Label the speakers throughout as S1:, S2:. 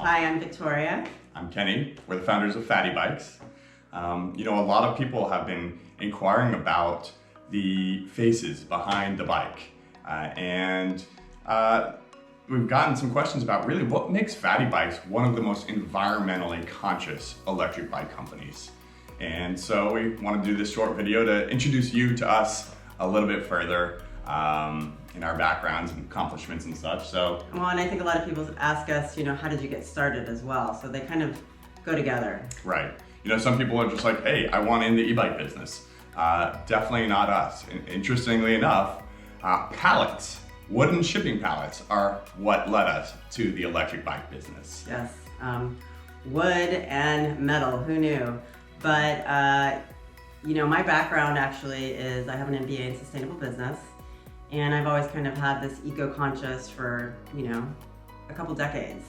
S1: Hi, I'm Victoria.
S2: I'm Kenny. We're the founders of FattE-Bikes. A lot of people have been inquiring about the faces behind the bike. We've gotten some questions about really what makes FattE-Bikes one of the most environmentally conscious electric bike companies. And so we want to do this short video to introduce you to us a little bit further in our backgrounds and accomplishments and such.
S1: Well, and I think a lot of people ask us, how did you get started as well? So they kind of go together.
S2: Right. Some people are just like, hey, I want in the e-bike business. Definitely not us. Interestingly enough, pallets, wooden shipping pallets, are what led us to the electric bike business.
S1: Yes, wood and metal, who knew? But, my background actually is I have an MBA in sustainable business, and I've always kind of had this eco-conscious for, a couple decades.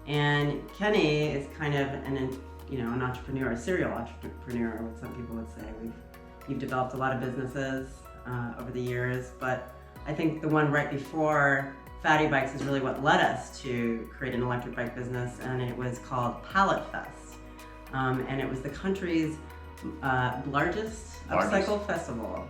S1: And Kenny is kind of an entrepreneur, a serial entrepreneur, what some people would say. You've developed a lot of businesses over the years, but I think the one right before FattE-Bikes is really what led us to create an electric bike business, and it was called Pallet Fest. And it was the country's largest upcycle festival.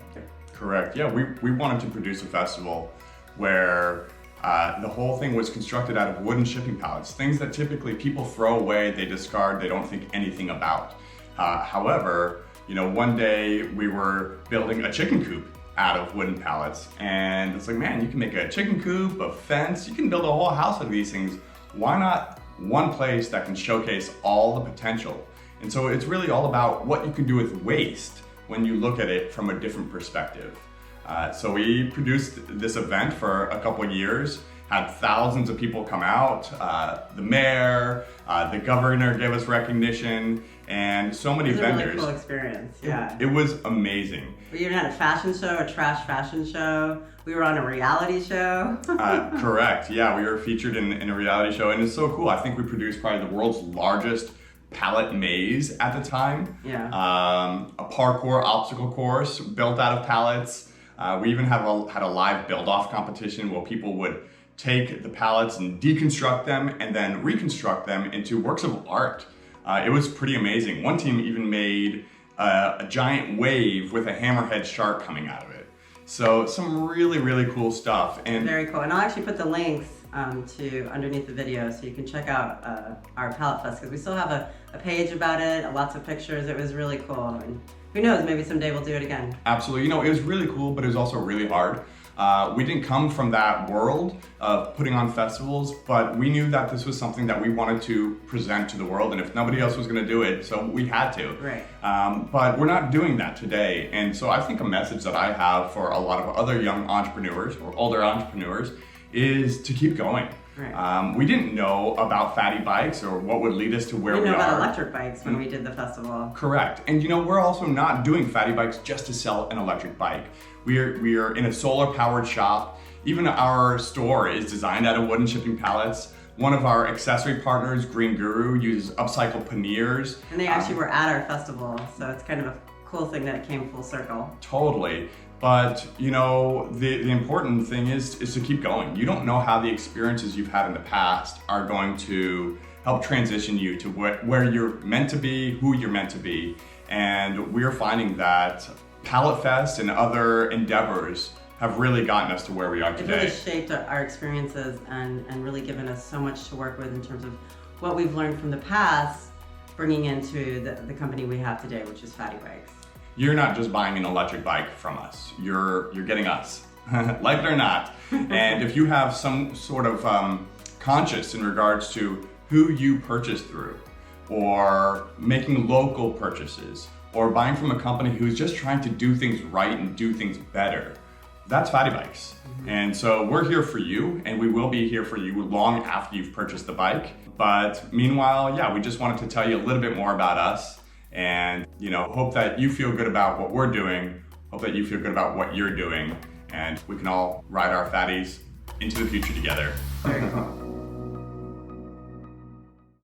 S2: Correct. Yeah, we wanted to produce a festival where the whole thing was constructed out of wooden shipping pallets, things that typically people throw away, they discard, they don't think anything about. However, one day we were building a chicken coop out of wooden pallets, and it's like, man, you can make a chicken coop, a fence, you can build a whole house out of these things. Why not one place that can showcase all the potential? And so it's really all about what you can do with waste when you look at it from a different perspective. So we produced this event for a couple of years, had thousands of people come out, the mayor, the governor gave us recognition, and so many vendors.
S1: It was a really cool experience, yeah.
S2: It was amazing.
S1: We even had a fashion show, a trash fashion show. We were on a reality show.
S2: Correct, yeah, we were featured in a reality show, and it's so cool. I think we produced probably the world's largest pallet maze at the time.
S1: Yeah.
S2: A parkour obstacle course built out of pallets. We even had a live build-off competition where people would take the pallets and deconstruct them and then reconstruct them into works of art. It was pretty amazing. One team even made a giant wave with a hammerhead shark coming out of it. So some really, really cool stuff.
S1: And very cool. And I'll actually put the links to underneath the video so you can check out our Pallet Fest, because we still have a page about it, lots of pictures. It was really cool. And who knows, maybe someday we'll do it again.
S2: Absolutely. It was really cool, but it was also really hard. We didn't come from that world of putting on festivals, but we knew that this was something that we wanted to present to the world, and if nobody else was going to do it, so we had to.
S1: Right.
S2: But we're not doing that today, and so I think a message that I have for a lot of other young entrepreneurs or older entrepreneurs is to keep going.
S1: Right.
S2: We didn't know about FattE-Bikes or what would lead us to where we are.
S1: We didn't know about electric bikes when we did the festival.
S2: Correct. And we're also not doing FattE-Bikes just to sell an electric bike. We are in a solar powered shop. Even our store is designed out of wooden shipping pallets. One of our accessory partners, Green Guru, uses upcycled panniers.
S1: And they actually were at our festival, so it's kind of a cool thing that it came full circle.
S2: Totally. But the important thing is to keep going. You don't know how the experiences you've had in the past are going to help transition you to where you're meant to be, who you're meant to be. And we're finding that Pallet Fest and other endeavors have really gotten us to where we are today.
S1: It really shaped our experiences and really given us so much to work with in terms of what we've learned from the past, bringing into the company we have today, which is FattE-Bikes.
S2: You're not just buying an electric bike from us, you're getting us, like it or not. And if you have some sort of conscience in regards to who you purchase through, or making local purchases, or buying from a company who's just trying to do things right and do things better, that's FattE-Bikes. Mm-hmm. And so we're here for you, and we will be here for you long after you've purchased the bike. But meanwhile, yeah, we just wanted to tell you a little bit more about us, and hope that you feel good about what we're doing, hope that you feel good about what you're doing, and we can all ride our fatties into the future together.
S1: Very cool.